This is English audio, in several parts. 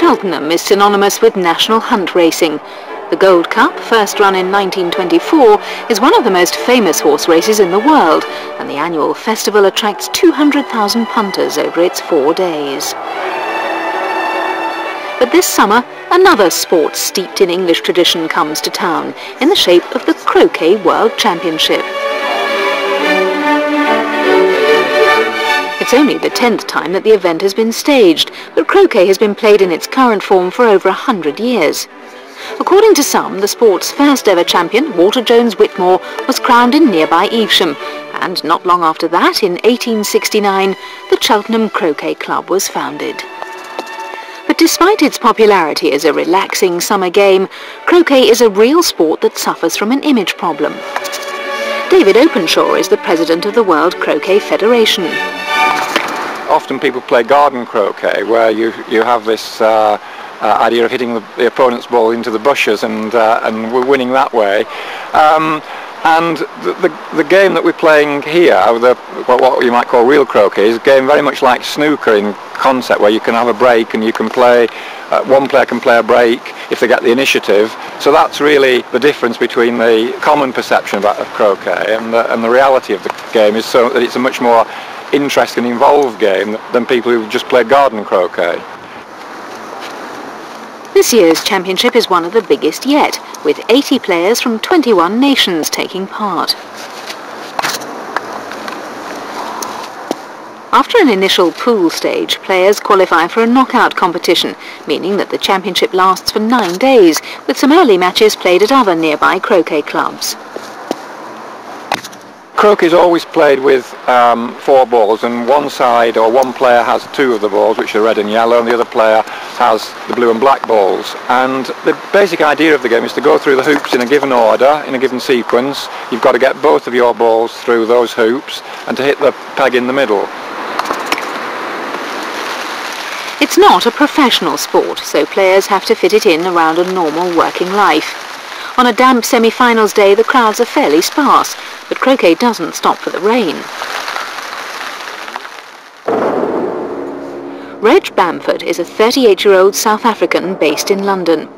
Cheltenham is synonymous with national hunt racing. The Gold Cup, first run in 1924, is one of the most famous horse races in the world, and the annual festival attracts 200,000 punters over its 4 days. But this summer, another sport steeped in English tradition comes to town, in the shape of the Croquet World Championship. It's only the 10th time that the event has been staged, but croquet has been played in its current form for over 100 years. According to some, the sport's first ever champion, Walter Jones Whitmore, was crowned in nearby Evesham, and not long after that, in 1869, the Cheltenham Croquet Club was founded. But despite its popularity as a relaxing summer game, croquet is a real sport that suffers from an image problem. David Openshaw is the president of the World Croquet Federation. Often people play garden croquet, where you have this idea of hitting the opponent's ball into the bushes and we're winning that way. And the game that we're playing here, what you might call real croquet, is a game very much like snooker in concept, where you can have a break and you can play, one player can play a break if they get the initiative. So that's really the difference between the common perception of croquet and the reality of the game, is so that it's a much more interesting and involved game than people who just play garden croquet. This year's championship is one of the biggest yet, with 80 players from 21 nations taking part. After an initial pool stage, players qualify for a knockout competition, meaning that the championship lasts for 9 days, with some early matches played at other nearby croquet clubs. Croquet is always played with 4 balls, and one side or one player has 2 of the balls, which are red and yellow, and the other player has the blue and black balls. And the basic idea of the game is to go through the hoops in a given order, in a given sequence. You've got to get both of your balls through those hoops and to hit the peg in the middle. It's not a professional sport, so players have to fit it in around a normal working life. On a damp semi-finals day, the crowds are fairly sparse, but croquet doesn't stop for the rain. Reg Bamford is a 38-year-old South African based in London.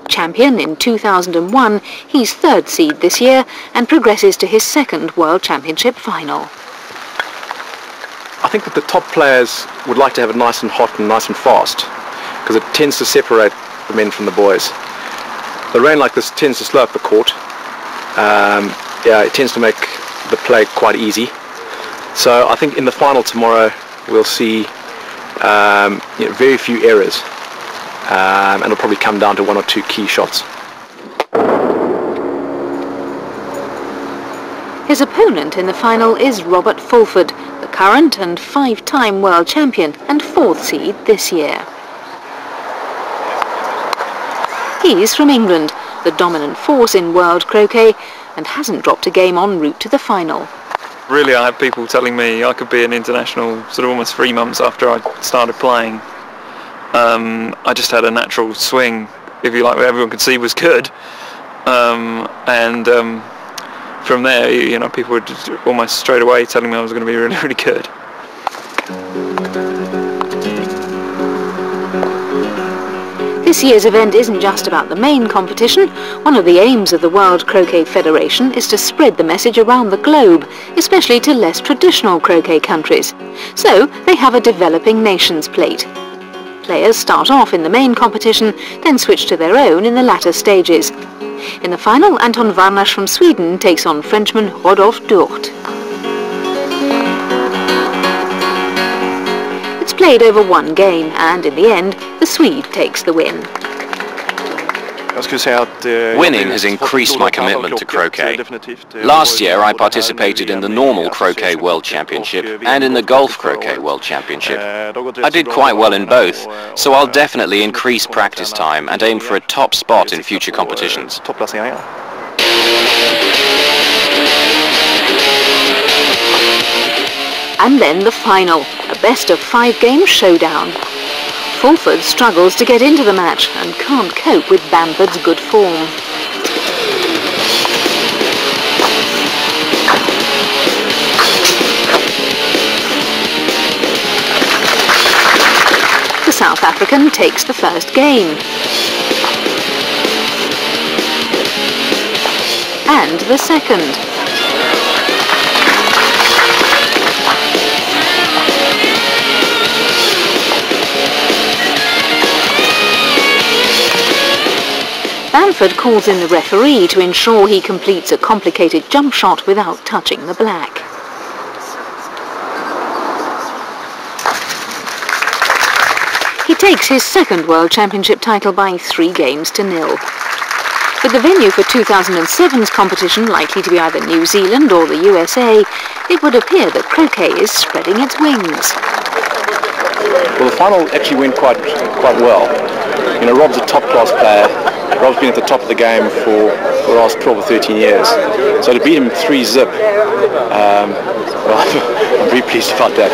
Champion in 2001, he's 3rd seed this year and progresses to his 2nd World Championship final. I think that the top players would like to have it nice and hot and nice and fast, because it tends to separate the men from the boys. The rain like this tends to slow up the court. It tends to make the play quite easy. So I think in the final tomorrow we'll see very few errors, and it'll probably come down to 1 or 2 key shots. His opponent in the final is Robert Fulford, the current and 5-time world champion and 4th seed this year. He's from England, the dominant force in world croquet, and hasn't dropped a game en route to the final. Really, I had people telling me I could be an international sort of almost 3 months after I started playing. I just had a natural swing, if you like, what everyone could see was good. From there, people were just almost straight away telling me I was going to be really, really good. This year's event isn't just about the main competition. One of the aims of the World Croquet Federation is to spread the message around the globe, especially to less traditional croquet countries. So they have a developing nations plate. Players start off in the main competition, then switch to their own in the latter stages. In the final, Anton Varnash from Sweden takes on Frenchman Rodolphe Durt. It's played over 1 game, and in the end, the Swede takes the win. Winning has increased my commitment to croquet. Last year I participated in the normal Croquet World Championship and in the Golf Croquet World Championship. I did quite well in both, so I'll definitely increase practice time and aim for a top spot in future competitions. And then the final, a best-of-5 game showdown. Fulford struggles to get into the match and can't cope with Bamford's good form. The South African takes the first game. And the second. Bamford calls in the referee to ensure he completes a complicated jump shot without touching the black. He takes his second World Championship title by 3-0. With the venue for 2007's competition likely to be either New Zealand or the USA, it would appear that croquet is spreading its wings. Well, the final actually went quite well. You know, Rob's a top-class player. Rob's been at the top of the game for the last 12 or 13 years. So to beat him 3-0, well, I'm very pleased about that.